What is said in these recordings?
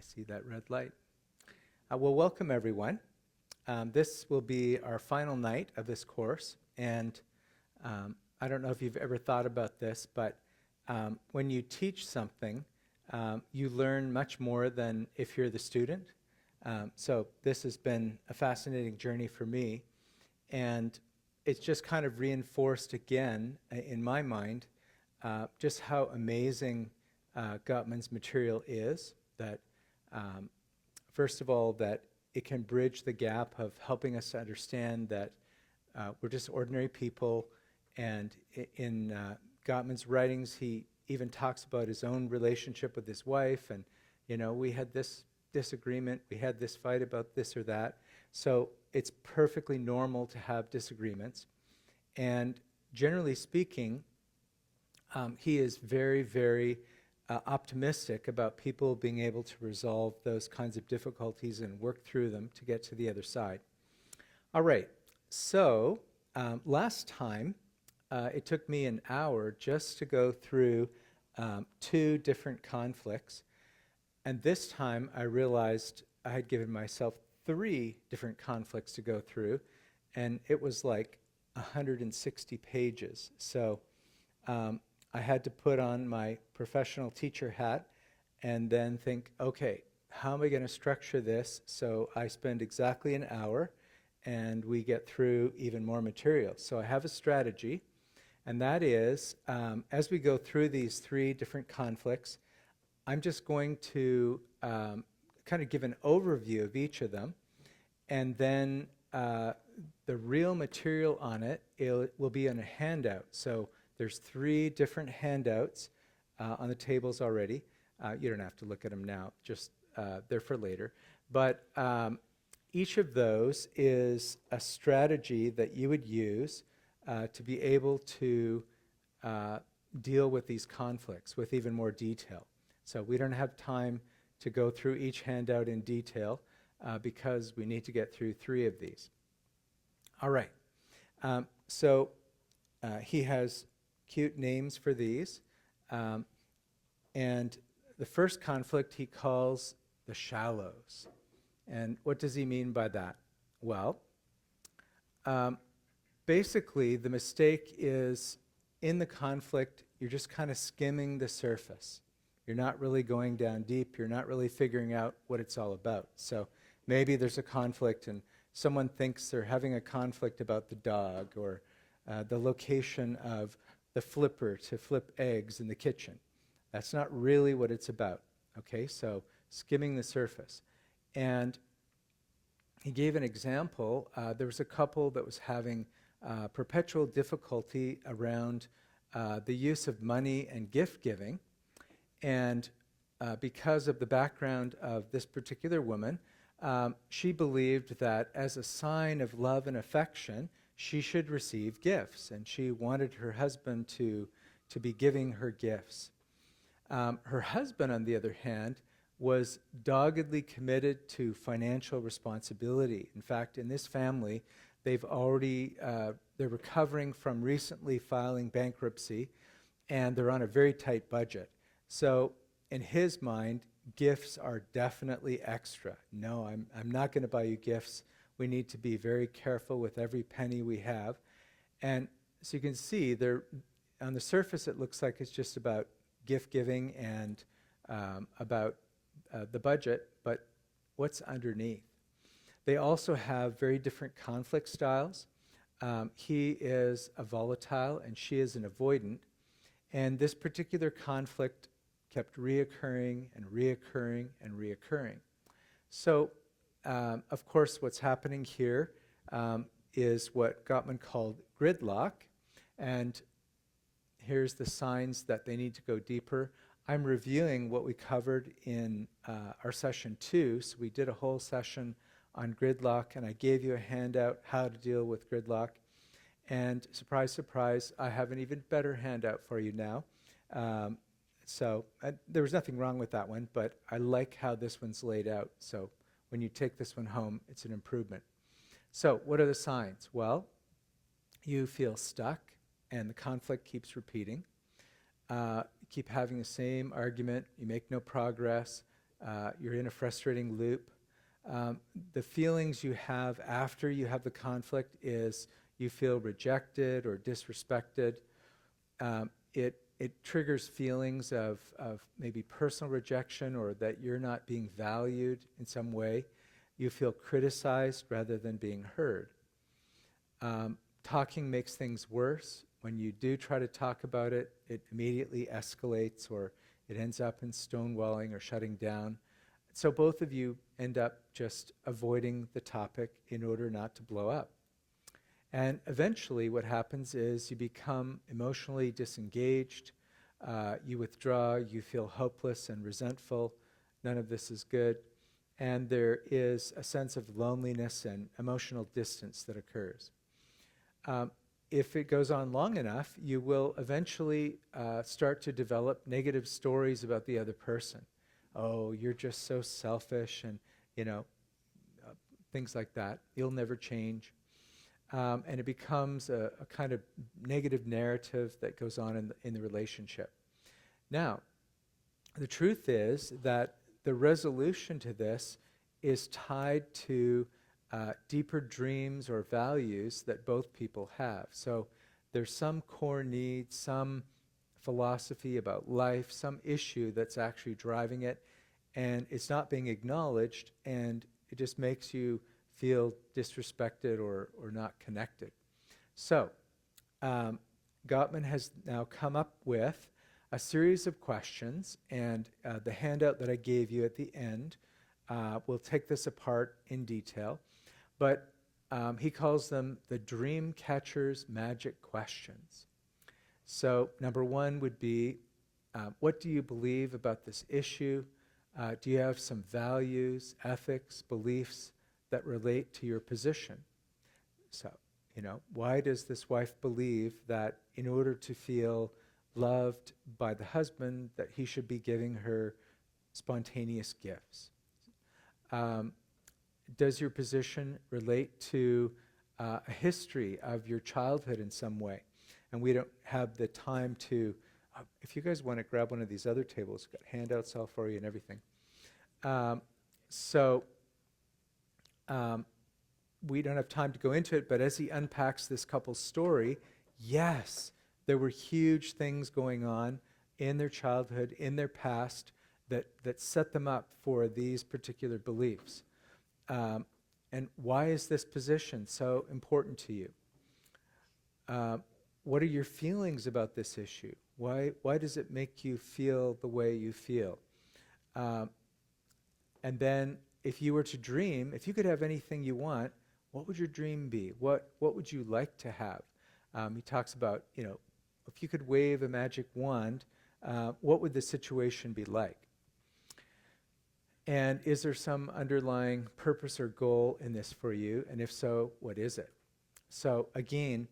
see that red light. Well, welcome everyone. This will be our final night of this course, and I don't know if you've ever thought about this, but when you teach something, you learn much more than if you're the student. So this has been a fascinating journey for me, and it's just kind of reinforced again in my mind just how amazing Gottman's material is, that first of all, that it can bridge the gap of helping us to understand that we're just ordinary people, and in Gottman's writings, he even talks about his own relationship with his wife, and, you know, we had this disagreement, we had this fight about this or that. So it's perfectly normal to have disagreements. And generally speaking, he is very, very optimistic about people being able to resolve those kinds of difficulties and work through them to get to the other side. All right, so last time it took me an hour just to go through 2 different conflicts, and this time I realized I had given myself 3 different conflicts to go through, and it was like 160 pages. So I had to put on my professional teacher hat and then think, okay, how am I going to structure this so I spend exactly an hour and we get through even more material? So I have a strategy, and that is, as we go through these 3 different conflicts, I'm just going to kind of give an overview of each of them, and then the real material on it will be in a handout. So there's 3 different handouts on the tables already. You don't have to look at them now, just they're for later. But each of those is a strategy that you would use to be able to deal with these conflicts with even more detail. So we don't have time to go through each handout in detail because we need to get through 3 of these. All right. So he has cute names for these. And the first conflict he calls the shallows. And what does he mean by that? Well, basically the mistake is in the conflict, you're just kind of skimming the surface. You're not really going down deep. You're not really figuring out what it's all about. So maybe there's a conflict and someone thinks they're having a conflict about the dog or the location of the flipper to flip eggs in the kitchen. That's not really what it's about, okay? So skimming the surface. And he gave an example. There was a couple that was having perpetual difficulty around the use of money and gift giving. And because of the background of this particular woman, she believed that as a sign of love and affection, she should receive gifts, and she wanted her husband to be giving her gifts. Her husband, on the other hand, was doggedly committed to financial responsibility. In fact, in this family, they're recovering from recently filing bankruptcy, and they're on a very tight budget. So in his mind, gifts are definitely extra. No, I'm not going to buy you gifts. We need to be very careful with every penny we have. And so you can see there, on the surface, it looks like it's just about gift giving and about the budget, but what's underneath? They also have very different conflict styles. He is a volatile and she is an avoidant. And this particular conflict kept reoccurring and reoccurring and reoccurring. So, of course, what's happening here is what Gottman called gridlock. And here's the signs that they need to go deeper. I'm reviewing what we covered in our session 2. So we did a whole session on gridlock, and I gave you a handout how to deal with gridlock. And surprise, surprise, I have an even better handout for you now. So there was nothing wrong with that one, but I like how this one's laid out. So when you take this one home, it's an improvement. So what are the signs? Well, you feel stuck, and the conflict keeps repeating. You keep having the same argument. You make no progress. you're in a frustrating loop. The feelings you have after you have the conflict is you feel rejected or disrespected. It triggers feelings of maybe personal rejection or that you're not being valued in some way. You feel criticized rather than being heard. Talking makes things worse. When you do try to talk about it, it immediately escalates or it ends up in stonewalling or shutting down. So both of you end up just avoiding the topic in order not to blow up. And eventually what happens is you become emotionally disengaged, you withdraw, you feel hopeless and resentful. None of this is good. And there is a sense of loneliness and emotional distance that occurs. If it goes on long enough, you will eventually start to develop negative stories about the other person. Oh, you're just so selfish, and things like that. You'll never change. And it becomes a kind of negative narrative that goes on in the relationship. Now, the truth is that the resolution to this is tied to deeper dreams or values that both people have. So there's some core need, some philosophy about life, some issue that's actually driving it, and it's not being acknowledged, and it just makes you feel disrespected or not connected. So Gottman has now come up with a series of questions, and the handout that I gave you at the end will take this apart in detail, but he calls them the Dream Catcher's Magic Questions. So number one would be, what do you believe about this issue? Do you have some values, ethics, beliefs that relate to your position? So, why does this wife believe that in order to feel loved by the husband, that he should be giving her spontaneous gifts? Does your position relate to a history of your childhood in some way? And we don't have the time to, if you guys want to grab one of these other tables, got handouts all for you and everything. We don't have time to go into it, but as he unpacks this couple's story, yes, there were huge things going on in their childhood, in their past, that set them up for these particular beliefs. And why is this position so important to you? What are your feelings about this issue? Why does it make you feel the way you feel? And then if you were to dream, if you could have anything you want, what would your dream be? What would you like to have? He talks about, if you could wave a magic wand, what would the situation be like? And is there some underlying purpose or goal in this for you? And if so, what is it? So again,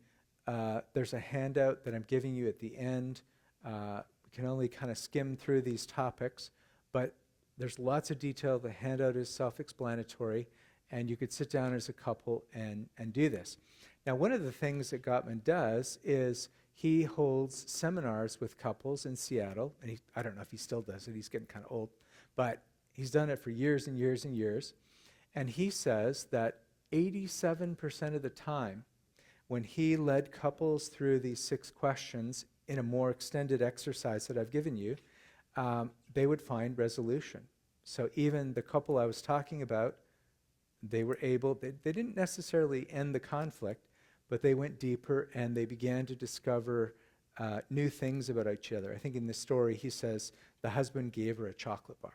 there's a handout that I'm giving you at the end. We can only kind of skim through these topics, but there's lots of detail. The handout is self-explanatory, and you could sit down as a couple and do this. Now, one of the things that Gottman does is he holds seminars with couples in Seattle, and I don't know if he still does it, he's getting kind of old, but he's done it for years and years and years. And he says that 87% of the time, when he led couples through these 6 questions in a more extended exercise that I've given you, they would find resolution. So even the couple I was talking about, they were able, they didn't necessarily end the conflict, but they went deeper and they began to discover new things about each other. I think in this story he says the husband gave her a chocolate bar.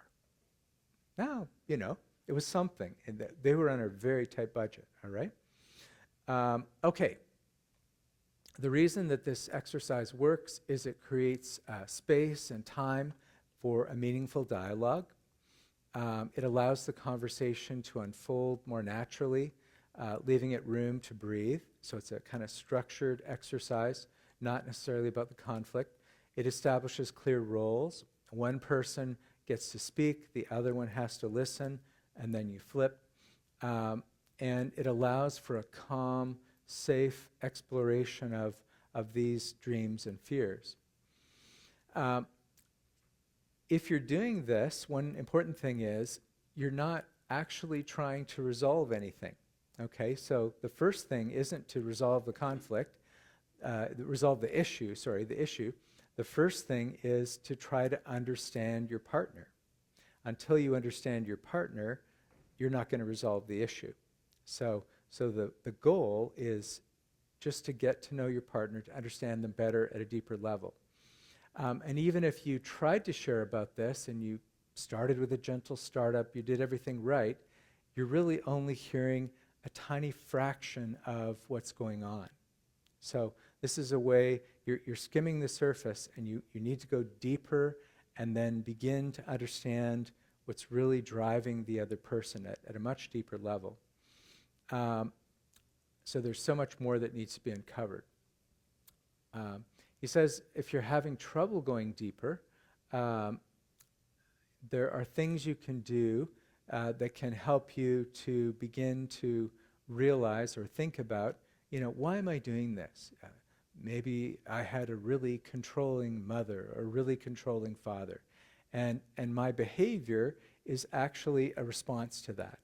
Now, it was something. And they were on a very tight budget, all right? Okay. The reason that this exercise works is it creates space and time for a meaningful dialogue. It allows the conversation to unfold more naturally, leaving it room to breathe. So it's a kind of structured exercise, not necessarily about the conflict. It establishes clear roles. One person gets to speak, the other one has to listen, and then you flip. And it allows for a calm, safe exploration of these dreams and fears. if you're doing this, one important thing is you're not actually trying to resolve anything. Okay, so the first thing isn't to resolve the conflict, resolve the issue, the issue. The first thing is to try to understand your partner. Until you understand your partner, you're not going to resolve the issue. So the goal is just to get to know your partner, to understand them better at a deeper level. And even if you tried to share about this and you started with a gentle startup, you did everything right, you're really only hearing a tiny fraction of what's going on. So this is a way, you're skimming the surface, and you need to go deeper and then begin to understand what's really driving the other person at a much deeper level. So there's so much more that needs to be uncovered. He says if you're having trouble going deeper, there are things you can do that can help you to begin to realize or think about, why am I doing this? Maybe I had a really controlling mother or really controlling father, and my behavior is actually a response to that.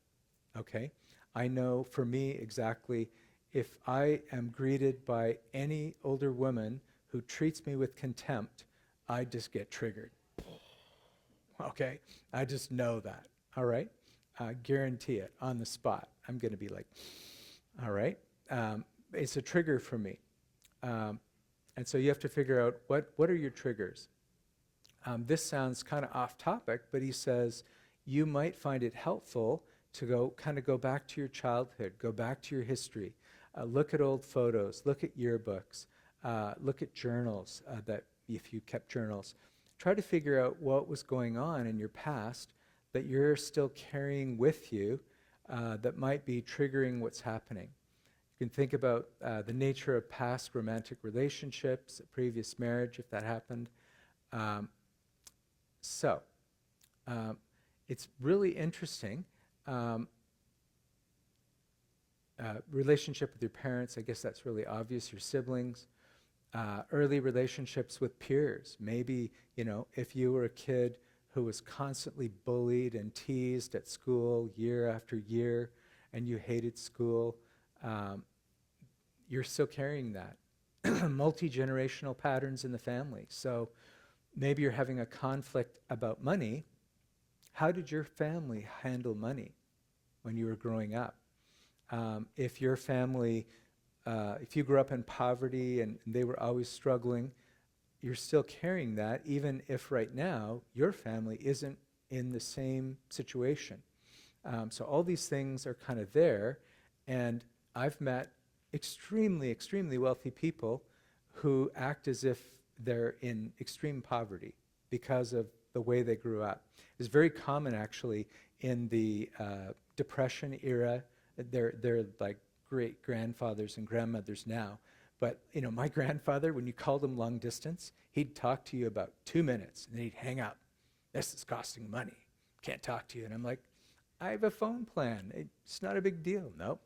Okay? I know for me exactly, if I am greeted by any older woman who treats me with contempt, I just get triggered. Okay? I just know that. All right? Guarantee it on the spot. I'm going to be like, all right? It's a trigger for me. And so you have to figure out what are your triggers. This sounds kind of off topic, but he says you might find it helpful to go back to your childhood, go back to your history, look at old photos, look at yearbooks, look at journals, that if you kept journals. Try to figure out what was going on in your past that you're still carrying with you that might be triggering what's happening. You can think about the nature of past romantic relationships, a previous marriage, if that happened. It's really interesting. Relationship with your parents, I guess that's really obvious, your siblings. Early relationships with peers. Maybe, if you were a kid who was constantly bullied and teased at school year after year, and you hated school, you're still carrying that. Multi-generational patterns in the family. So maybe you're having a conflict about money. How did your family handle money when you were growing up? If your family, if you grew up in poverty and they were always struggling, you're still carrying that, even if right now your family isn't in the same situation. So all these things are kind of there, and I've met extremely, extremely wealthy people who act as if they're in extreme poverty because of the way they grew up. It's very common, actually, in the Depression era. They're like great grandfathers and grandmothers now. But, my grandfather, when you called him long distance, he'd talk to you about 2 minutes, and then he'd hang up. This is costing money. Can't talk to you. And I'm like, I have a phone plan. It's not a big deal. Nope,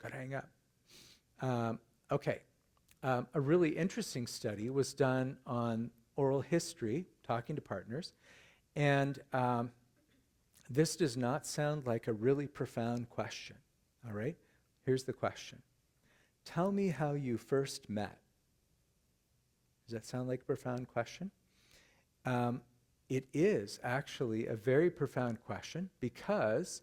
gotta hang up. Okay. A really interesting study was done on oral history, talking to partners, and this does not sound like a really profound question, all right? Here's the question. Tell me how you first met. Does that sound like a profound question? It is actually a very profound question because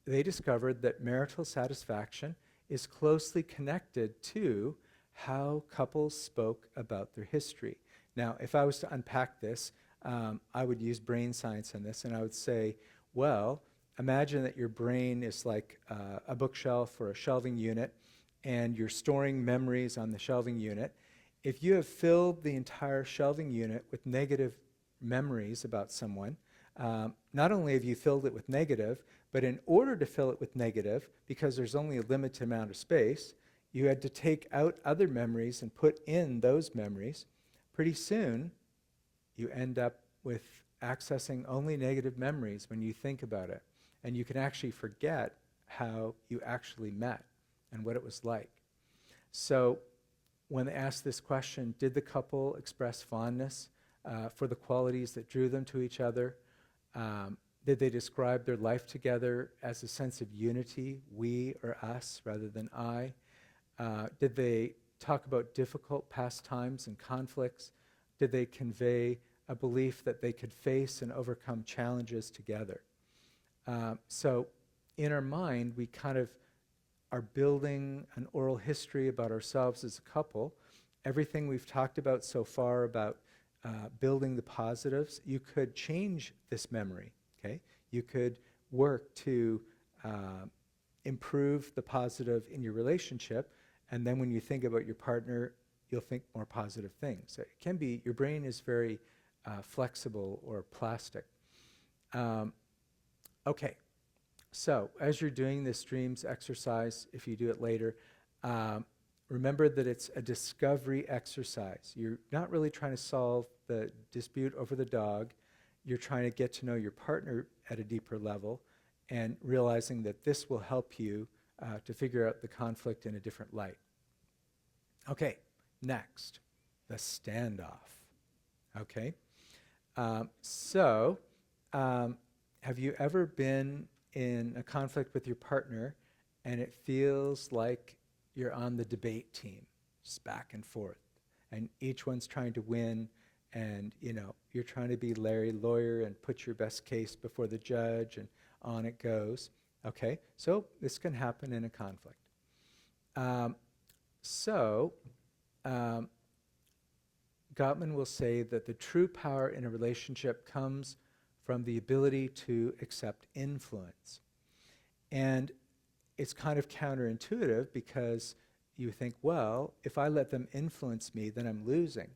they discovered that marital satisfaction is closely connected to how couples spoke about their history. Now, if I was to unpack this, I would use brain science in this, and I would say, well, imagine that your brain is like a bookshelf or a shelving unit, and you're storing memories on the shelving unit. If you have filled the entire shelving unit with negative memories about someone, not only have you filled it with negative, but in order to fill it with negative, because there's only a limited amount of space, you had to take out other memories and put in those memories. Pretty soon, you end up with accessing only negative memories when you think about it. And you can actually forget how you actually met and what it was like. So when they asked this question, did the couple express fondness for the qualities that drew them to each other? Did they describe their life together as a sense of unity, we or us rather than I? Did they talk about difficult past times and conflicts? Did they convey a belief that they could face and overcome challenges together? So in our mind, we kind of are building an oral history about ourselves as a couple. Everything we've talked about so far about building the positives, you could change this memory, okay? You could work to improve the positive in your relationship, and then when you think about your partner, you'll think more positive things. So it can be, your brain is very flexible or plastic. Okay, so as you're doing this dreams exercise, if you do it later, remember that it's a discovery exercise. You're not really trying to solve the dispute over the dog. You're trying to get to know your partner at a deeper level and realizing that this will help you to figure out the conflict in a different light. Okay, next, the standoff. Okay, have you ever been in a conflict with your partner and it feels like you're on the debate team, just back and forth, and each one's trying to win, and you're trying to be Larry lawyer and put your best case before the judge, and on it goes. Okay, so this can happen in a conflict. Gottman will say that the true power in a relationship comes from the ability to accept influence. And it's kind of counterintuitive because you think, well, if I let them influence me, then I'm losing.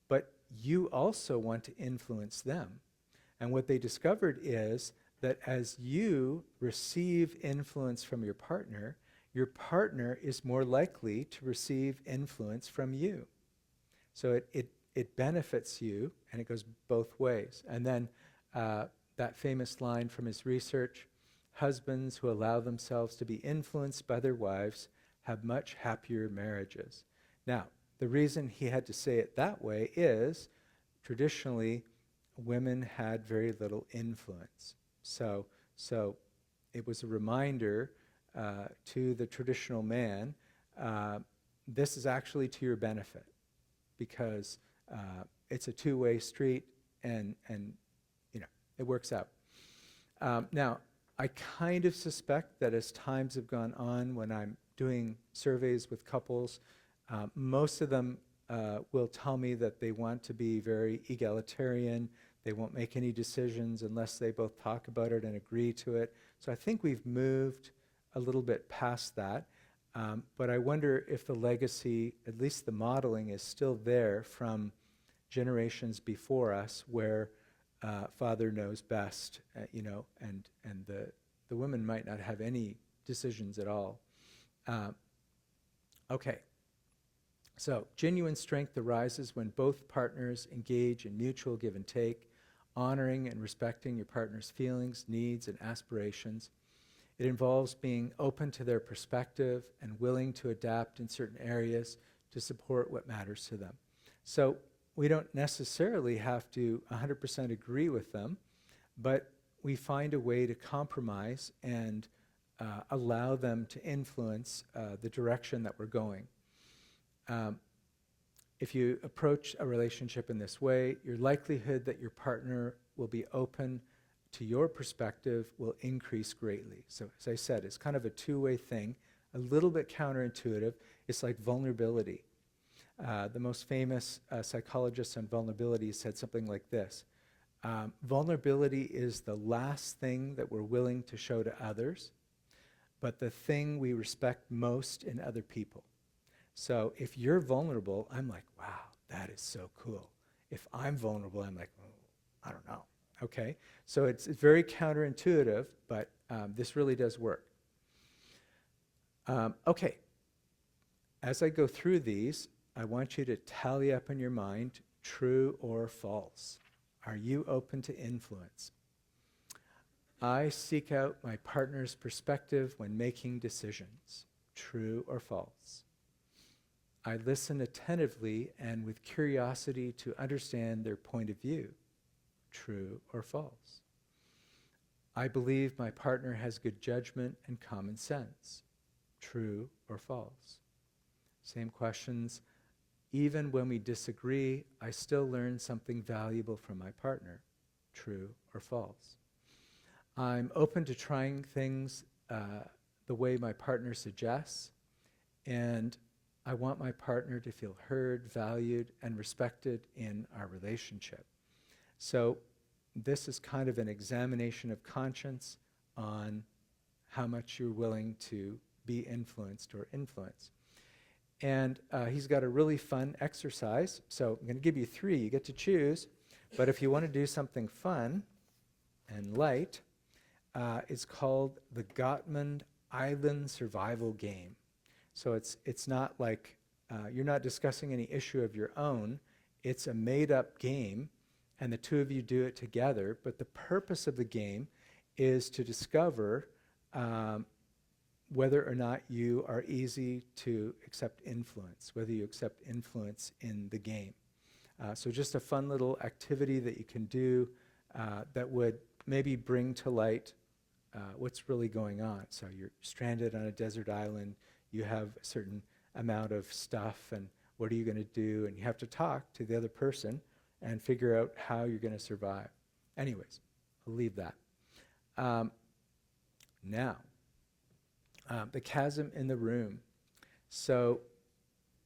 But you also want to influence them. And what they discovered is that as you receive influence from your partner is more likely to receive influence from you. So it benefits you, and it goes both ways. And then that famous line from his research, husbands who allow themselves to be influenced by their wives have much happier marriages. Now, the reason he had to say it that way is traditionally women had very little influence. So it was a reminder to the traditional man, this is actually to your benefit because it's a two-way street and it works out. Now, I kind of suspect that as times have gone on, when I'm doing surveys with couples, most of them will tell me that they want to be very egalitarian. They won't make any decisions unless they both talk about it and agree to it. So I think we've moved a little bit past that. But I wonder if the legacy, at least the modeling, is still there from generations before us where father knows best, and the women might not have any decisions at all. Okay. So genuine strength arises when both partners engage in mutual give and take, honoring and respecting your partner's feelings, needs, and aspirations. It involves being open to their perspective and willing to adapt in certain areas to support what matters to them. So we don't necessarily have to 100% agree with them, but we find a way to compromise and allow them to influence the direction that we're going. If you approach a relationship in this way, your likelihood that your partner will be open to your perspective will increase greatly. So as I said, it's kind of a two-way thing, a little bit counterintuitive. It's like vulnerability. The most famous psychologist on vulnerability said something like this. Vulnerability is the last thing that we're willing to show to others, but the thing we respect most in other people. So if you're vulnerable, I'm like, wow, that is so cool. If I'm vulnerable, I'm like, oh, I don't know. Okay? So it's very counterintuitive, but this really does work. Okay. As I go through these, I want you to tally up in your mind, true or false. Are you open to influence? I seek out my partner's perspective when making decisions. True or false? I listen attentively and with curiosity to understand their point of view. True or false? I believe my partner has good judgment and common sense. True or false? Same questions. Even when we disagree, I still learn something valuable from my partner. True or false? I'm open to trying things the way my partner suggests, and I want my partner to feel heard, valued, and respected in our relationship. So this is kind of an examination of conscience on how much you're willing to be influenced or influence. And he's got a really fun exercise. So I'm going to give you 3. You get to choose. But if you want to do something fun and light, it's called the Gottman Island Survival Game. So it's not like you're not discussing any issue of your own. It's a made-up game, and the 2 of you do it together. But the purpose of the game is to discover whether or not you are easy to accept influence, whether you accept influence in the game. So just a fun little activity that you can do that would maybe bring to light what's really going on. So you're stranded on a desert island, you have a certain amount of stuff, and what are you going to do? And you have to talk to the other person and figure out how you're going to survive. Anyways, I'll leave that. Now, the chasm in the room. So,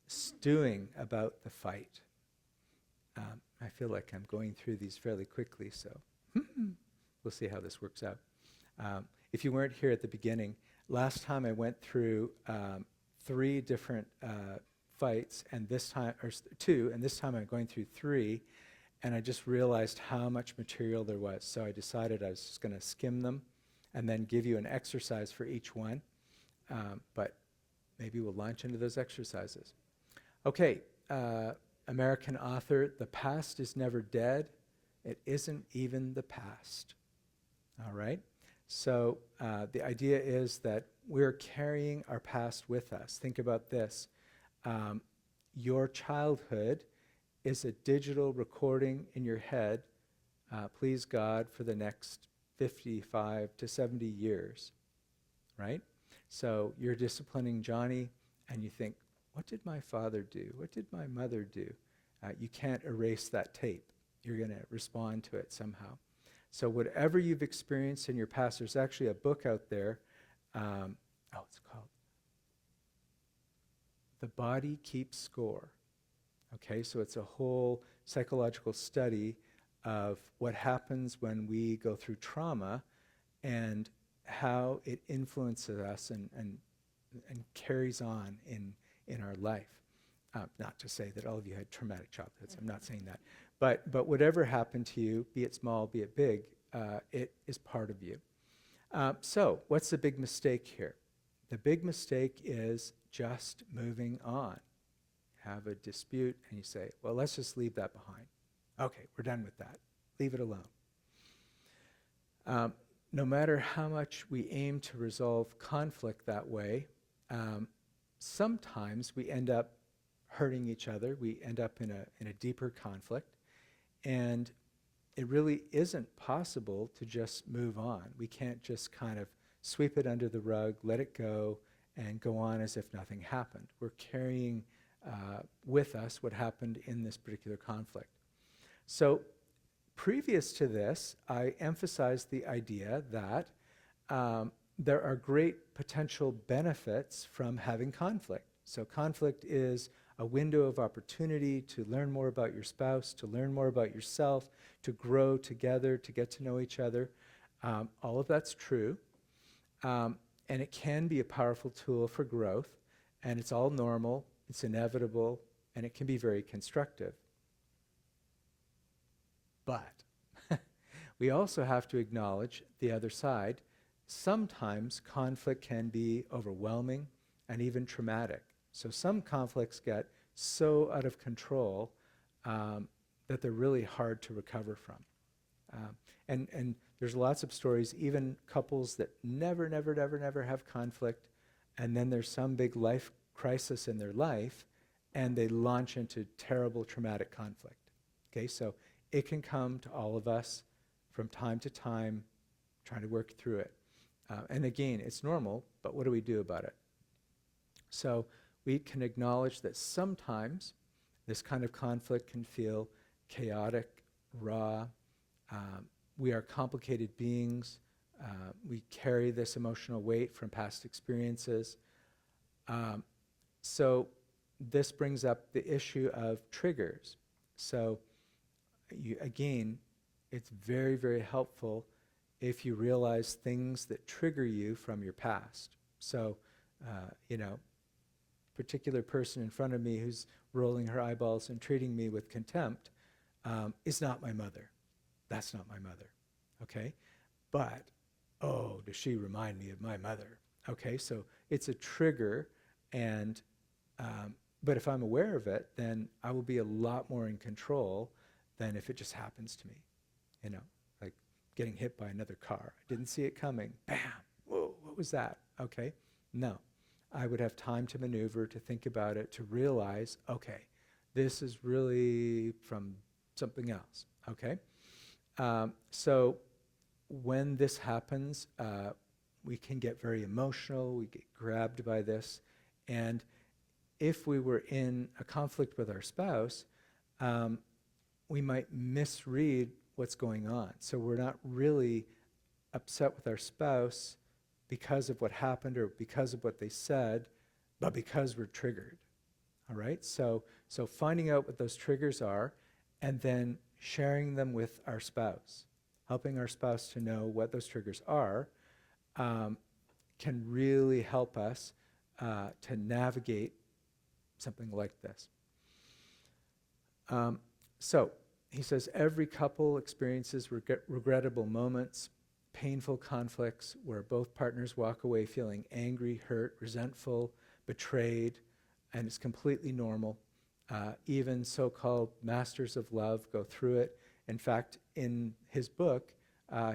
stewing about the fight. I feel like I'm going through these fairly quickly, so we'll see how this works out. If you weren't here at the beginning, last time I went through 3 different fights, and this time, or 2, and this time I'm going through 3, and I just realized how much material there was. So I decided I was just going to skim them and then give you an exercise for each one. But maybe we'll launch into those exercises. Okay, American author, the past is never dead. It isn't even the past. All right? So the idea is that we're carrying our past with us. Think about this. Your childhood is a digital recording in your head, please God, for the next 55 to 70 years, right? So you're disciplining Johnny, and you think, what did my father do? What did my mother do? You can't erase that tape. You're going to respond to it somehow. So whatever you've experienced in your past, there's actually a book out there. It's called The Body Keeps Score. Okay, so it's a whole psychological study of what happens when we go through trauma and how it influences us and carries on in our life. Not to say that all of you had traumatic childhoods. I'm not saying that. But whatever happened to you, be it small, be it big, it is part of you. So what's the big mistake here? The big mistake is just moving on. Have a dispute, and you say, well, let's just leave that behind. Okay, we're done with that. Leave it alone. No matter how much we aim to resolve conflict that way, sometimes we end up hurting each other. We end up in a deeper conflict, and it really isn't possible to just move on. We can't just kind of sweep it under the rug, let it go, and go on as if nothing happened. We're carrying with us what happened in this particular conflict. So previous to this, I emphasized the idea that there are great potential benefits from having conflict. So conflict is a window of opportunity to learn more about your spouse, to learn more about yourself, to grow together, to get to know each other. All of that's true. And it can be a powerful tool for growth, and it's all normal, it's inevitable, and it can be very constructive. But we also have to acknowledge the other side. Sometimes conflict can be overwhelming and even traumatic. So some conflicts get so out of control that they're really hard to recover from. And there's lots of stories, even couples that never have conflict, and then there's some big life crisis in their life, and they launch into terrible traumatic conflict. Okay, so it can come to all of us from time to time, trying to work through it. And again, it's normal, but what do we do about it? So we can acknowledge that sometimes this kind of conflict can feel chaotic, raw. We are complicated beings. We carry this emotional weight from past experiences. So this brings up the issue of triggers. So again, it's very, very helpful if you realize things that trigger you from your past. So, particular person in front of me who's rolling her eyeballs and treating me with contempt is not my mother. That's not my mother, okay? But, oh, does she remind me of my mother? Okay, so it's a trigger, and but if I'm aware of it, then I will be a lot more in control than if it just happens to me, like getting hit by another car. I didn't see it coming. Bam! Whoa, what was that? Okay, no. I would have time to maneuver, to think about it, to realize, okay, this is really from something else, okay? So when this happens, we can get very emotional, we get grabbed by this, and if we were in a conflict with our spouse, we might misread what's going on. So we're not really upset with our spouse because of what happened or because of what they said, but because we're triggered. All right? So finding out what those triggers are and then sharing them with our spouse, helping our spouse to know what those triggers are, can really help us to navigate something like this. So he says, every couple experiences regrettable moments, painful conflicts where both partners walk away feeling angry, hurt, resentful, betrayed, and it's completely normal. Even so-called masters of love go through it. In fact, in his book,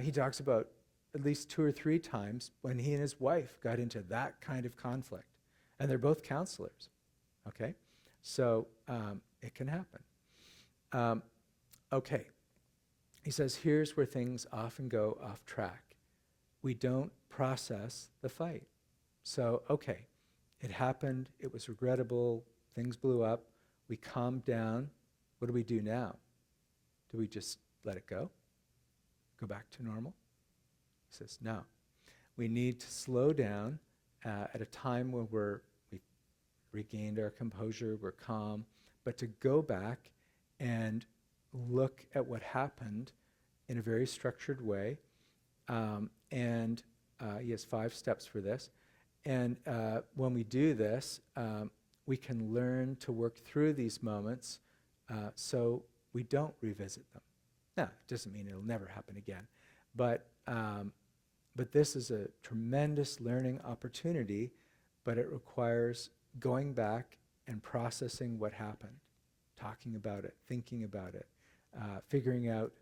he talks about at least 2 or 3 times when he and his wife got into that kind of conflict. And they're both counselors, okay? So it can happen. Okay. He says, here's where things often go off track. We don't process the fight. So, okay, it happened, it was regrettable, things blew up, we calmed down. What do we do now? Do we just let it go? Go back to normal? He says, no. We need to slow down at a time when we've regained our composure, we're calm, but to go back and look at what happened in a very structured way. And he has 5 steps for this. And when we do this, we can learn to work through these moments so we don't revisit them. Now, it doesn't mean it'll never happen again. But this is a tremendous learning opportunity, but it requires going back and processing what happened, talking about it, thinking about it, figuring out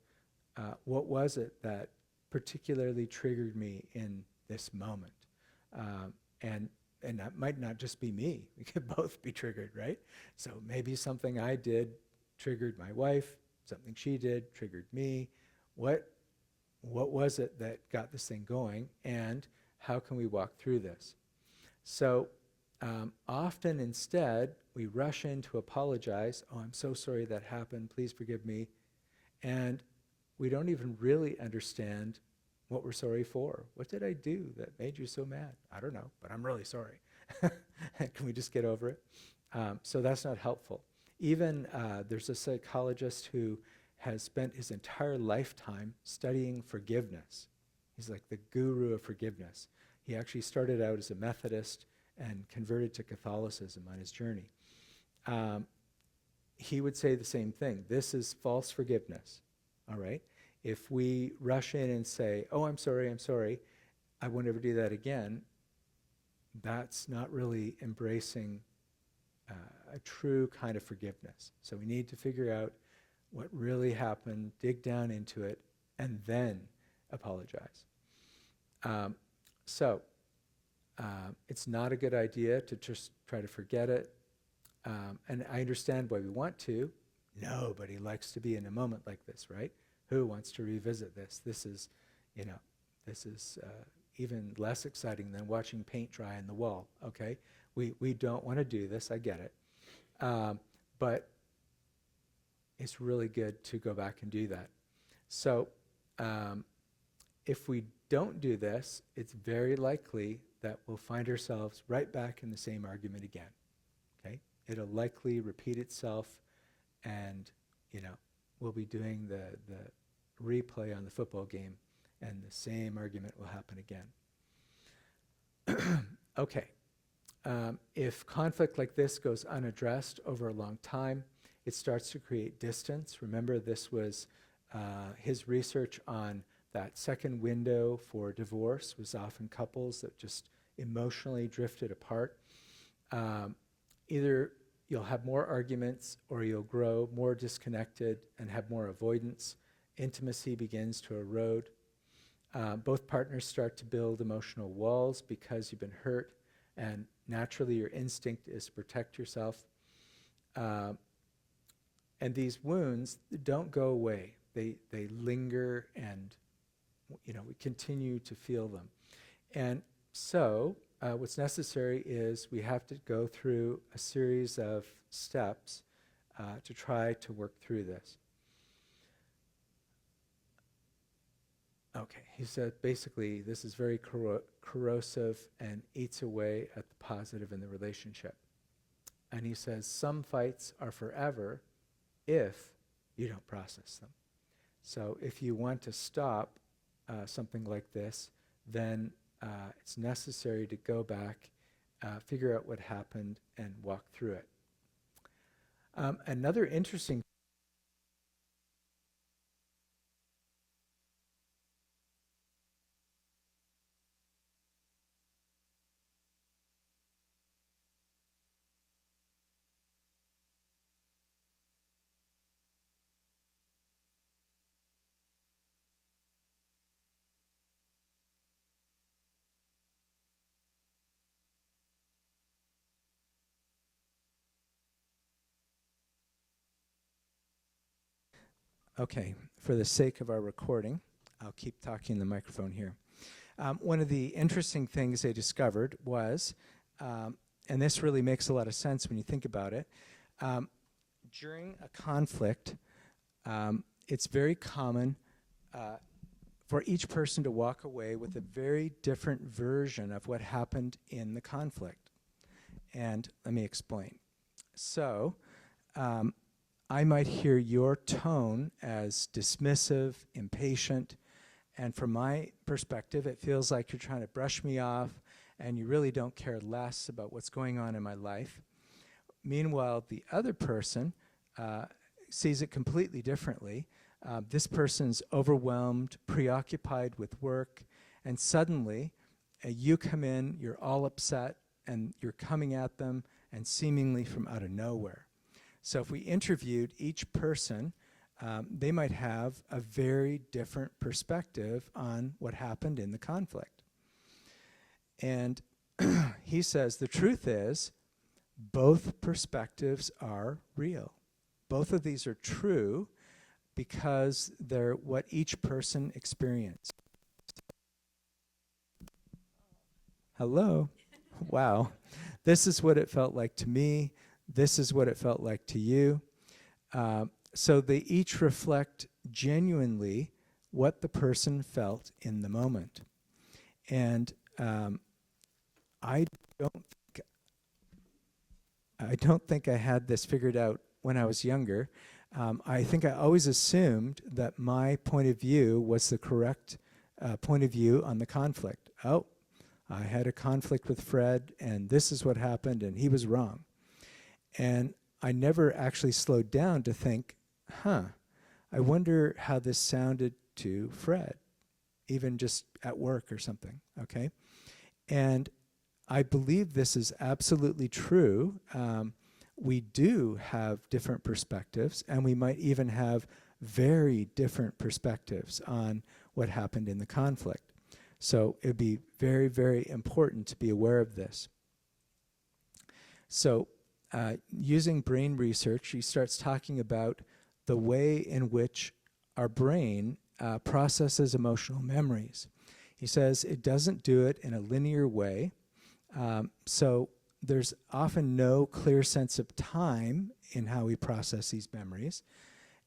what was it that particularly triggered me in this moment. And that might not just be me. We could both be triggered, right? So maybe something I did triggered my wife, something she did triggered me. What was it that got this thing going, and how can we walk through this? So often instead, we rush in to apologize. Oh, I'm so sorry that happened. Please forgive me. And we don't even really understand what we're sorry for. What did I do that made you so mad? I don't know, but I'm really sorry. Can we just get over it? So that's not helpful. Even there's a psychologist who has spent his entire lifetime studying forgiveness. He's like the guru of forgiveness. He actually started out as a Methodist and converted to Catholicism on his journey. He would say the same thing. This is false forgiveness, all right? If we rush in and say, oh, I'm sorry, I won't ever do that again, that's not really embracing a true kind of forgiveness. So we need to figure out what really happened, dig down into it, and then apologize. It's not a good idea to just try to forget it. And I understand why we want to. Nobody likes to be in a moment like this, right? Who wants to revisit this? This is, you know, this is even less exciting than watching paint dry on the wall, okay? We don't want to do this, I get it. But it's really good to go back and do that. So if we don't do this, it's very likely that we'll find ourselves right back in the same argument again, okay? It'll likely repeat itself, and, you know, we'll be doing the replay on the football game, and the same argument will happen again. Okay. If conflict like this goes unaddressed over a long time, it starts to create distance. Remember, this was his research on that second window for divorce was often couples that just emotionally drifted apart. Either you'll have more arguments or you'll grow more disconnected and have more avoidance. Intimacy begins to erode. Both partners start to build emotional walls because you've been hurt, and naturally your instinct is to protect yourself. And these wounds don't go away. They linger, and, you know, we continue to feel them. And so what's necessary is we have to go through a series of steps to try to work through this. Okay, he said basically this is very corrosive and eats away at the positive in the relationship. And he says some fights are forever if you don't process them. So if you want to stop something like this, then it's necessary to go back, figure out what happened, and walk through it. Another interesting Okay, for the sake of our recording, I'll keep talking in the microphone here. One of the interesting things they discovered was, and this really makes a lot of sense when you think about it, during a conflict, it's very common for each person to walk away with a very different version of what happened in the conflict. And let me explain. So, I might hear your tone as dismissive, impatient, and from my perspective, it feels like you're trying to brush me off and you really don't care less about what's going on in my life. Meanwhile, the other person sees it completely differently. This person's overwhelmed, preoccupied with work, and suddenly you come in, you're all upset, and you're coming at them, and seemingly from out of nowhere. So if we interviewed each person, they might have a very different perspective on what happened in the conflict. And he says the truth is both perspectives are real. Both of these are true because they're what each person experienced. Hello? Wow. This is what it felt like to me. This is what it felt like to you. So they each reflect genuinely what the person felt in the moment. And I don't think I had this figured out when I was younger. I think I always assumed that my point of view was the correct point of view on the conflict. Oh, I had a conflict with Fred, and this is what happened, and he was wrong. And I never actually slowed down to think, I wonder how this sounded to Fred, even just at work or something, okay? And I believe this is absolutely true. We do have different perspectives, and we might even have very different perspectives on what happened in the conflict. So it'd be very, very important to be aware of this. So using brain research, he starts talking about the way in which our brain processes emotional memories. He says it doesn't do it in a linear way, so there's often no clear sense of time in how we process these memories,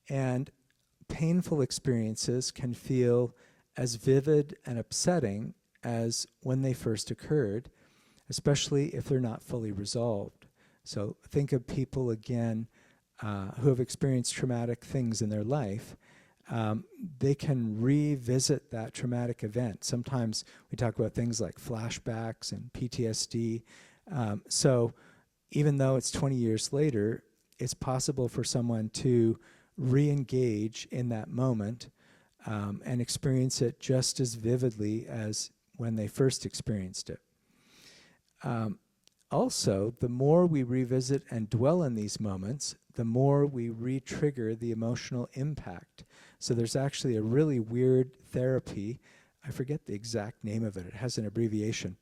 and painful experiences can feel as vivid and upsetting as when they first occurred, especially if they're not fully resolved. So think of people again who have experienced traumatic things in their life. They can revisit that traumatic event. Sometimes we talk about things like flashbacks and PTSD. So even though it's 20 years later, it's possible for someone to re-engage in that moment and experience it just as vividly as when they first experienced it. Also, the more we revisit and dwell in these moments, the more we re-trigger the emotional impact. So there's actually a really weird therapy. I forget the exact name of it. It has an abbreviation.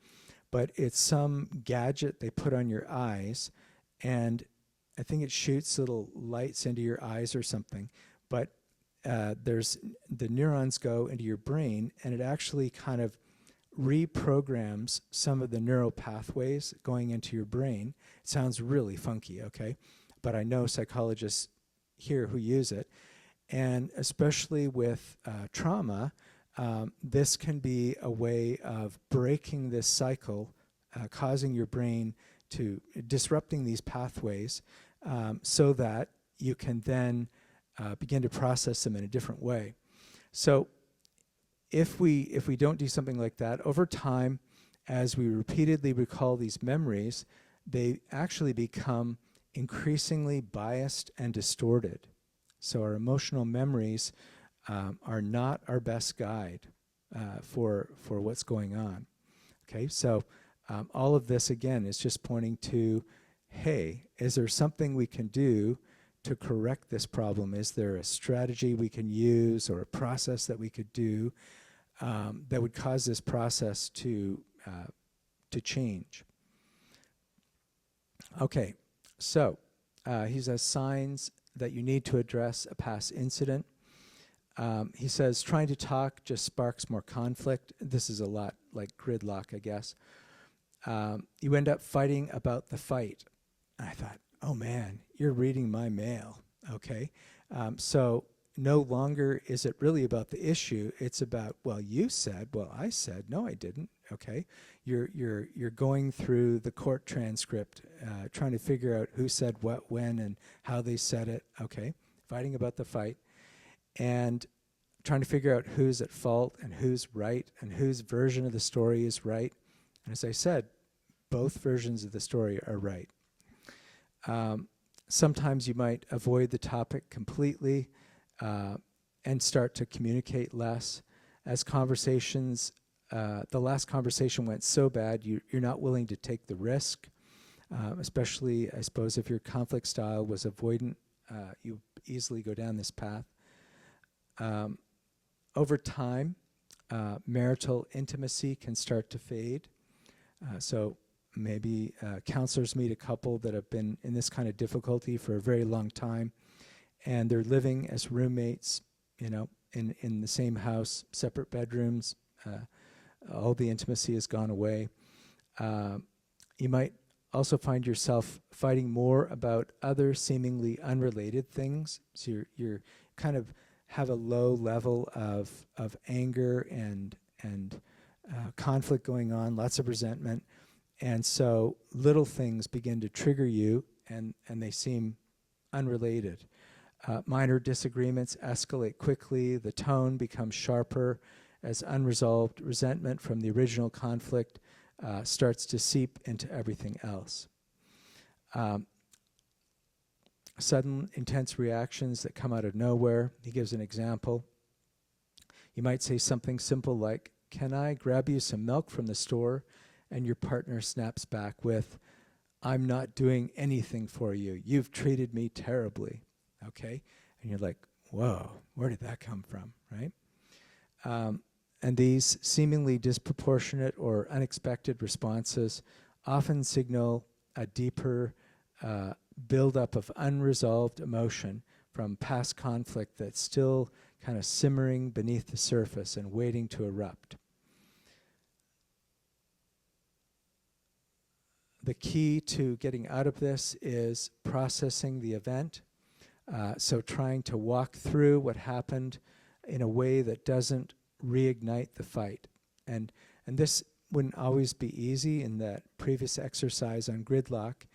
But it's some gadget they put on your eyes, and I think it shoots little lights into your eyes or something. But there's the neurons go into your brain, and it actually kind of reprograms some of the neural pathways going into your brain. It sounds really funky, okay? But I know psychologists here who use it. And especially with trauma, this can be a way of breaking this cycle, causing your brain to, disrupting these pathways so that you can then begin to process them in a different way. So if we don't do something like that, over time, as we repeatedly recall these memories, they actually become increasingly biased and distorted. So our emotional memories are not our best guide for what's going on. Okay, so all of this again is just pointing to, hey, is there something we can do to correct this problem? Is there a strategy we can use or a process that we could do that would cause this process to change? Okay, so he says signs that you need to address a past incident. He says trying to talk just sparks more conflict. This is a lot like gridlock, I guess. You end up fighting about the fight. And I thought, oh man, you're reading my mail, okay? So no longer is it really about the issue. It's about, well, you said, well, I said, no, I didn't, okay? You're going through the court transcript, trying to figure out who said what, when, and how they said it, okay? Fighting about the fight. And trying to figure out who's at fault and who's right and whose version of the story is right. And as I said, both versions of the story are right. Sometimes you might avoid the topic completely and start to communicate less. As conversations, the last conversation went so bad, you're not willing to take the risk, especially, I suppose, if your conflict style was avoidant, you easily go down this path. Over time, marital intimacy can start to fade. So maybe counselors meet a couple that have been in this kind of difficulty for a very long time, and they're living as roommates, you know, in the same house, separate bedrooms. All the intimacy has gone away. You might also find yourself fighting more about other seemingly unrelated things. So you're kind of have a low level of anger and conflict going on, lots of resentment. And so little things begin to trigger you, and they seem unrelated. Minor disagreements escalate quickly. The tone becomes sharper as unresolved resentment from the original conflict starts to seep into everything else. Sudden, intense reactions that come out of nowhere. He gives an example. You might say something simple like, "Can I grab you some milk from the store?" And your partner snaps back with, "I'm not doing anything for you. You've treated me terribly." Okay? And you're like, whoa, where did that come from, right? And these seemingly disproportionate or unexpected responses often signal a deeper buildup of unresolved emotion from past conflict that's still kind of simmering beneath the surface and waiting to erupt. The key to getting out of this is processing the event. So trying to walk through what happened in a way that doesn't reignite the fight. And this wouldn't always be easy. In that previous exercise on gridlock,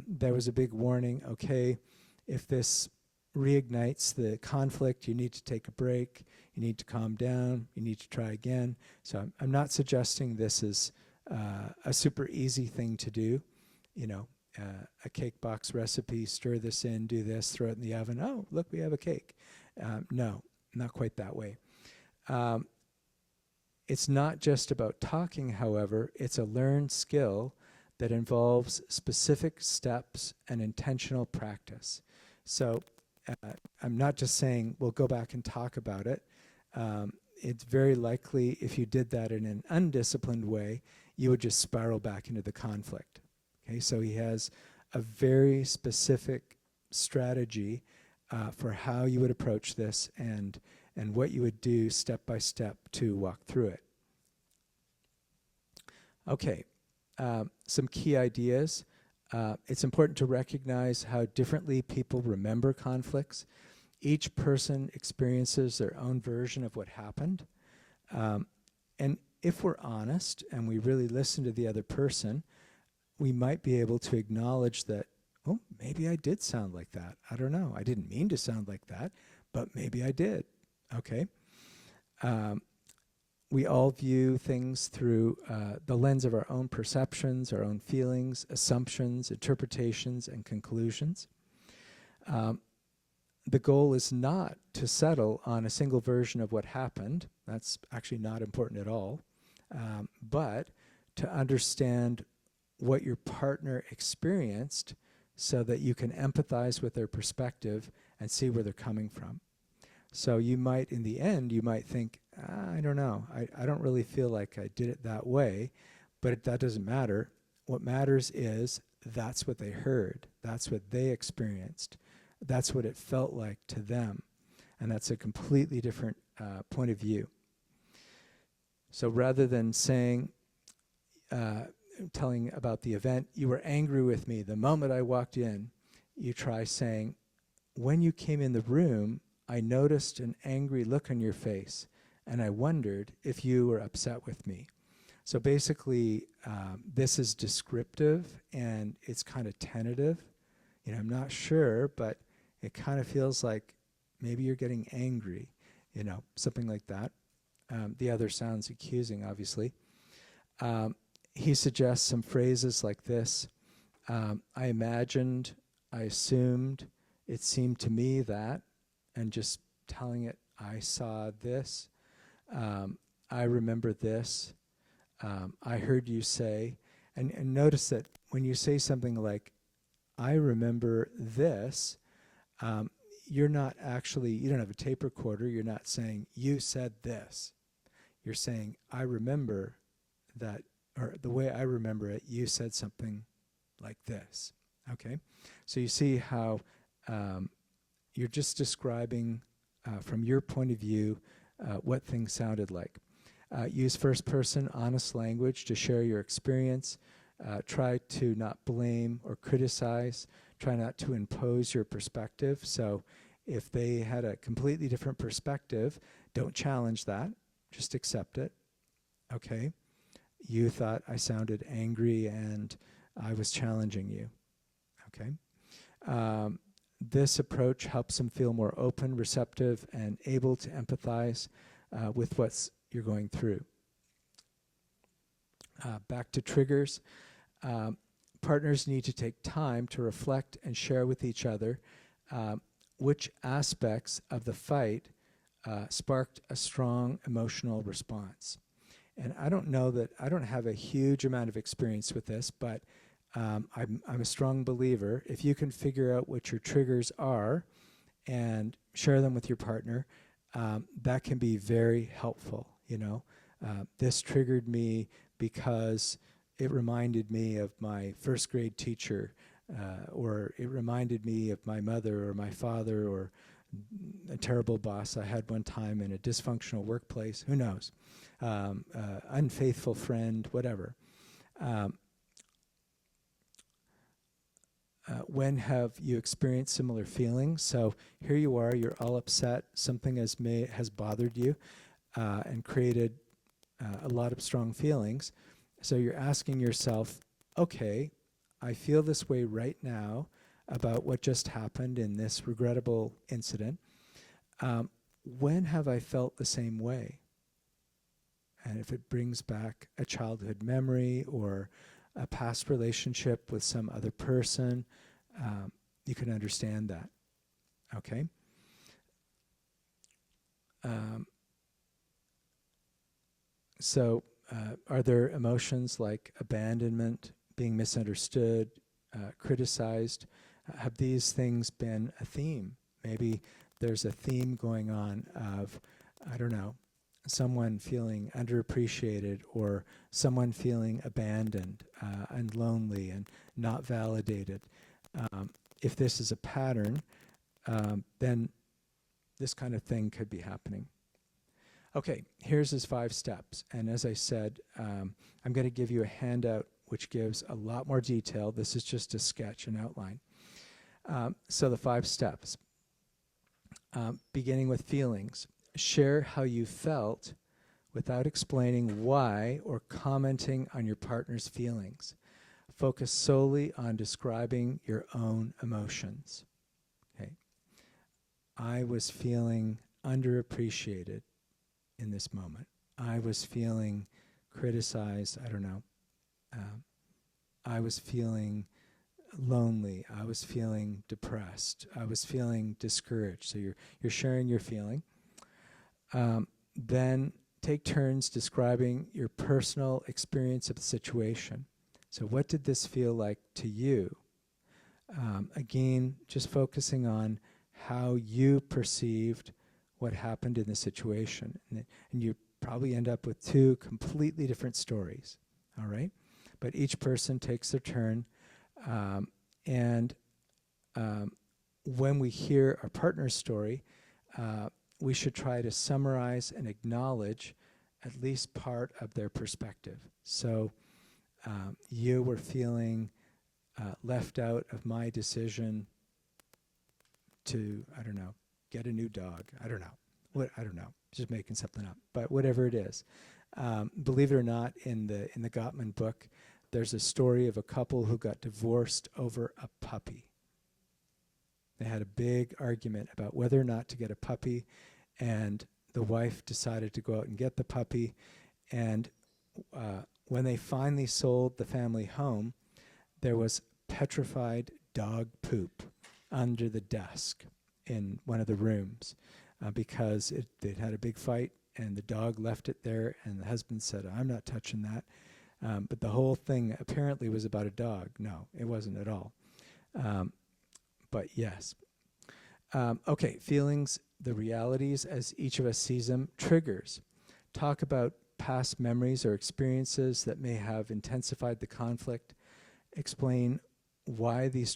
there was a big warning, okay, if this reignites the conflict, you need to take a break, you need to calm down, you need to try again. So I'm not suggesting this is a super easy thing to do, a cake box recipe, stir this in, do this, throw it in the oven. Oh, look, we have a cake. No, not quite that way. It's not just about talking, however. It's a learned skill that involves specific steps and intentional practice. So I'm not just saying, well, go back and talk about it. It's very likely if you did that in an undisciplined way, you would just spiral back into the conflict. Okay, so he has a very specific strategy for how you would approach this and what you would do step by step to walk through it. Okay, some key ideas. It's important to recognize how differently people remember conflicts. Each person experiences their own version of what happened. And if we're honest and we really listen to the other person, we might be able to acknowledge that, oh, maybe I did sound like that. I don't know. I didn't mean to sound like that, but maybe I did. Okay. We all view things through the lens of our own perceptions, our own feelings, assumptions, interpretations, and conclusions. The goal is not to settle on a single version of what happened. That's actually not important at all. But to understand what your partner experienced so that you can empathize with their perspective and see where they're coming from. So you might, in the end, you might think, I don't know, I don't really feel like I did it that way, but that doesn't matter. What matters is that's what they heard. That's what they experienced. That's what it felt like to them. And that's a completely different point of view. So rather than saying, telling about the event, you were angry with me the moment I walked in, you try saying, when you came in the room, I noticed an angry look on your face, and I wondered if you were upset with me. So basically, this is descriptive, and it's kind of tentative. I'm not sure, but it kind of feels like maybe you're getting angry, something like that. The other sounds accusing, obviously. He suggests some phrases like this. I imagined, I assumed, it seemed to me that, and just telling it, I saw this, I remember this, I heard you say, and notice that when you say something like, I remember this, you're not actually, you don't have a tape recorder, you're not saying, you said this. You're saying, I remember that, or the way I remember it, you said something like this. Okay? So you see how you're just describing from your point of view what things sounded like. Use first person honest language to share your experience. Try to not blame or criticize. Try not to impose your perspective. So if they had a completely different perspective, don't challenge that. Just accept it. Okay? You thought I sounded angry and I was challenging you. Okay? This approach helps them feel more open, receptive, and able to empathize with what you're going through. Back to triggers. Partners need to take time to reflect and share with each other which aspects of the fight sparked a strong emotional response. And I don't know that, I don't have a huge amount of experience with this, but I'm a strong believer. If you can figure out what your triggers are and share them with your partner, that can be very helpful. This triggered me because it reminded me of my first grade teacher or it reminded me of my mother or my father or a terrible boss I had one time in a dysfunctional workplace. Who knows? Unfaithful friend, whatever. When have you experienced similar feelings? So here you are, you're all upset, something has bothered you and created a lot of strong feelings. So you're asking yourself, okay, I feel this way right now about what just happened in this regrettable incident. When have I felt the same way? And if it brings back a childhood memory or a past relationship with some other person, you can understand that. Okay? So are there emotions like abandonment, being misunderstood, criticized? Have these things been a theme? Maybe there's a theme going on of, I don't know, someone feeling underappreciated or someone feeling abandoned and lonely and not validated. If this is a pattern, then this kind of thing could be happening. Okay, here's his 5 steps. And as I said, I'm going to give you a handout which gives a lot more detail. This is just a sketch, an outline. So the 5 steps. Beginning with feelings. Share how you felt without explaining why or commenting on your partner's feelings. Focus solely on describing your own emotions. Okay. I was feeling underappreciated in this moment. I was feeling criticized, I don't know. I was feeling lonely. I was feeling depressed. I was feeling discouraged. So you're sharing your feeling. Then take turns describing your personal experience of the situation. So what did this feel like to you? Again, just focusing on how you perceived what happened in the situation. And you probably end up with 2 completely different stories, all right? But each person takes their turn. When we hear our partner's story, we should try to summarize and acknowledge at least part of their perspective. So you were feeling left out of my decision to, I don't know, get a new dog. I don't know. Just making something up. But whatever it is. Believe it or not, in the Gottman book, there's a story of a couple who got divorced over a puppy. They had a big argument about whether or not to get a puppy, and the wife decided to go out and get the puppy. And when they finally sold the family home, there was petrified dog poop under the desk in one of the rooms because they'd had a big fight and the dog left it there, and the husband said, I'm not touching that. But the whole thing apparently was about a dog. No, it wasn't at all. But yes. Okay, feelings, the realities as each of us sees them, triggers. Talk about past memories or experiences that may have intensified the conflict. Explain why these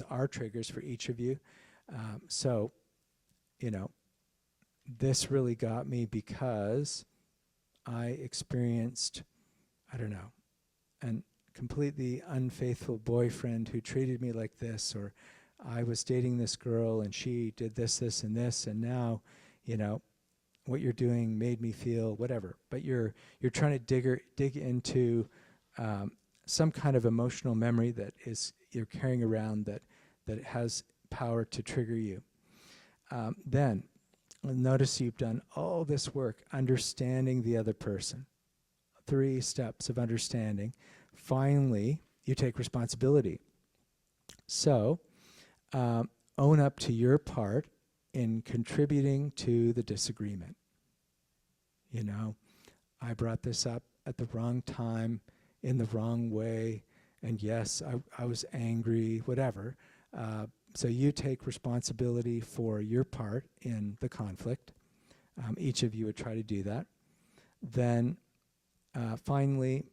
are triggers for each of you. So, this really got me because I experienced, I don't know, an completely unfaithful boyfriend who treated me like this, or I was dating this girl and she did this, and this, and now, what you're doing made me feel whatever. But you're trying to dig into some kind of emotional memory that you're carrying around that has power to trigger you. Then notice you've done all this work understanding the other person. 3 steps of understanding. Finally, you take responsibility. So, own up to your part in contributing to the disagreement. I brought this up at the wrong time, in the wrong way, and yes, I was angry, whatever. So you take responsibility for your part in the conflict. Each of you would try to do that. Then, finally,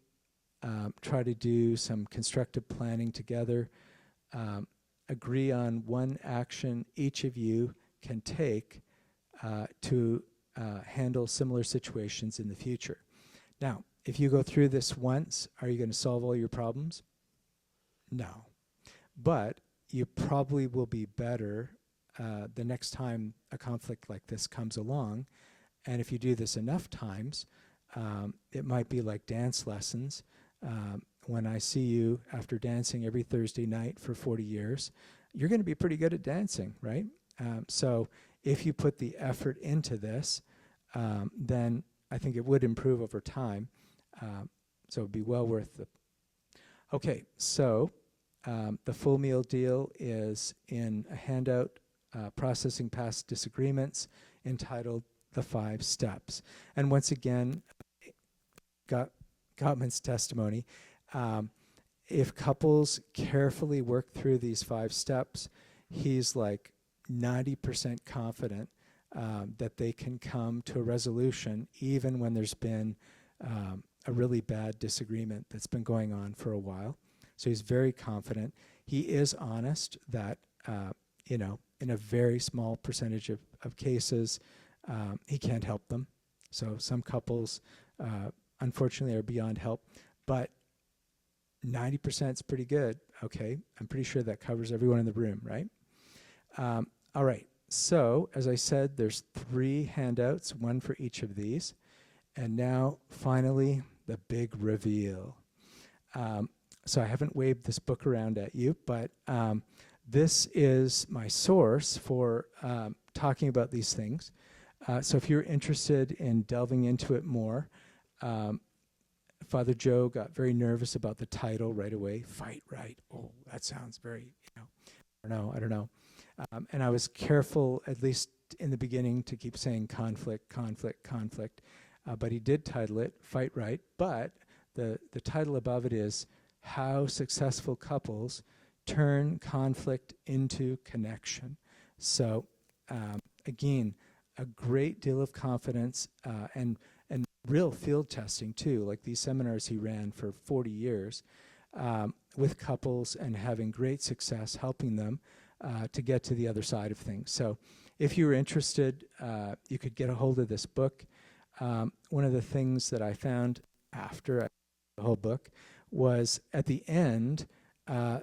try to do some constructive planning together, agree on one action each of you can take to handle similar situations in the future. Now, if you go through this once, are you going to solve all your problems? No. But you probably will be better the next time a conflict like this comes along. And if you do this enough times, it might be like dance lessons. When I see you after dancing every Thursday night for 40 years, you're going to be pretty good at dancing, right? So if you put the effort into this, then I think it would improve over time. So it would be well worth it. Okay, so the full meal deal is in a handout, Processing Past Disagreements, entitled The 5 Steps. And once again, Gottman's testimony, if couples carefully work through these 5 steps, he's like 90% confident that they can come to a resolution even when there's been a really bad disagreement that's been going on for a while. So he's very confident. He is honest that, in a very small percentage of cases, he can't help them. So some couples, unfortunately, are beyond help. But 90% is pretty good, okay? I'm pretty sure that covers everyone in the room, right? All right, so as I said, there's 3 handouts, one for each of these. And now, finally, the big reveal. So I haven't waved this book around at you, but this is my source for talking about these things. So if you're interested in delving into it more, Father Joe got very nervous about the title right away, Fight Right. Oh, that sounds very, I don't know. And I was careful, at least in the beginning, to keep saying conflict, conflict, conflict. But he did title it Fight Right. But the title above it is How Successful Couples Turn Conflict into Connection. So, again, a great deal of confidence and real field testing too, like these seminars he ran for 40 years with couples and having great success helping them to get to the other side of things. So if you're interested, you could get a hold of this book. One of the things that I found after I read the whole book was at the end,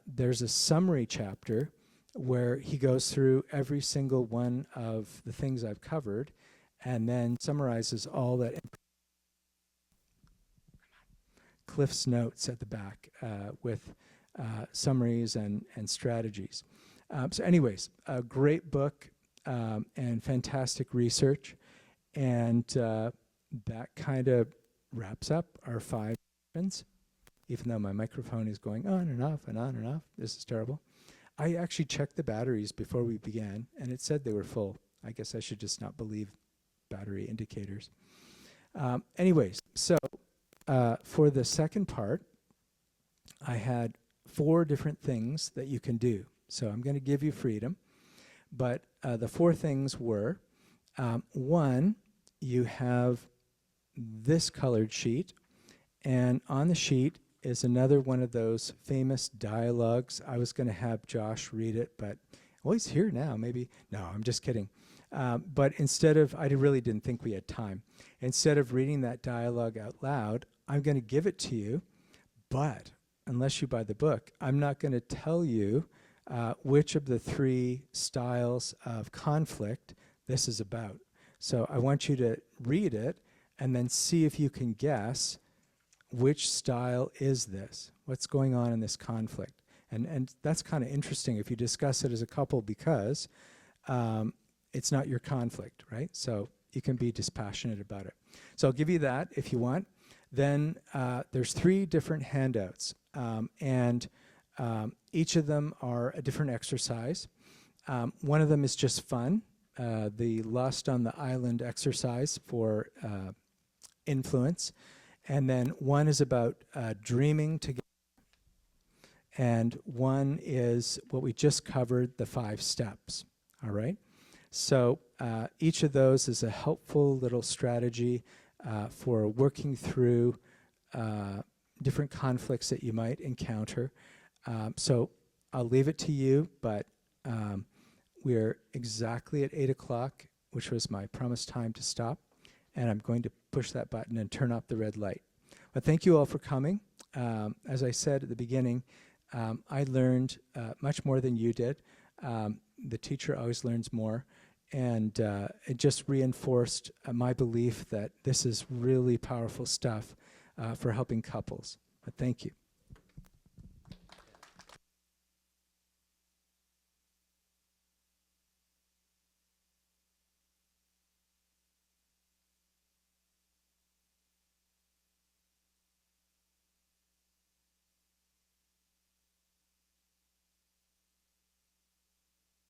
there's a summary chapter where he goes through every single one of the things I've covered and then summarizes all that. Cliff's notes at the back with summaries and strategies. So anyways, a great book and fantastic research. And that kind of wraps up our 5 sessions, even though my microphone is going on and off and on and off. This is terrible. I actually checked the batteries before we began, and it said they were full. I guess I should just not believe battery indicators. Anyways, so for the second part, I had 4 different things that you can do. So I'm going to give you freedom. But the 4 things were, 1, you have this colored sheet, and on the sheet is another one of those famous dialogues. I was going to have Josh read it, but well, he's here now. Maybe. No, I'm just kidding. But instead of, I really didn't think we had time. Instead of reading that dialogue out loud, I'm going to give it to you, but unless you buy the book, I'm not going to tell you which of the 3 styles of conflict this is about. So I want you to read it and then see if you can guess which style is this, what's going on in this conflict. And that's kind of interesting if you discuss it as a couple because it's not your conflict, right? So you can be dispassionate about it. So I'll give you that if you want. Then there's 3 different handouts, and each of them are a different exercise. One of them is just fun, the Lost on the Island exercise for influence. And then one is about dreaming together. And one is what we just covered, the 5 steps, all right? So each of those is a helpful little strategy for working through different conflicts that you might encounter. So I'll leave it to you, but we're exactly at 8 o'clock, which was my promised time to stop, and I'm going to push that button and turn off the red light. But thank you all for coming. As I said at the beginning, I learned much more than you did. The teacher always learns more, and it just reinforced my belief that this is really powerful stuff for helping couples. But thank you.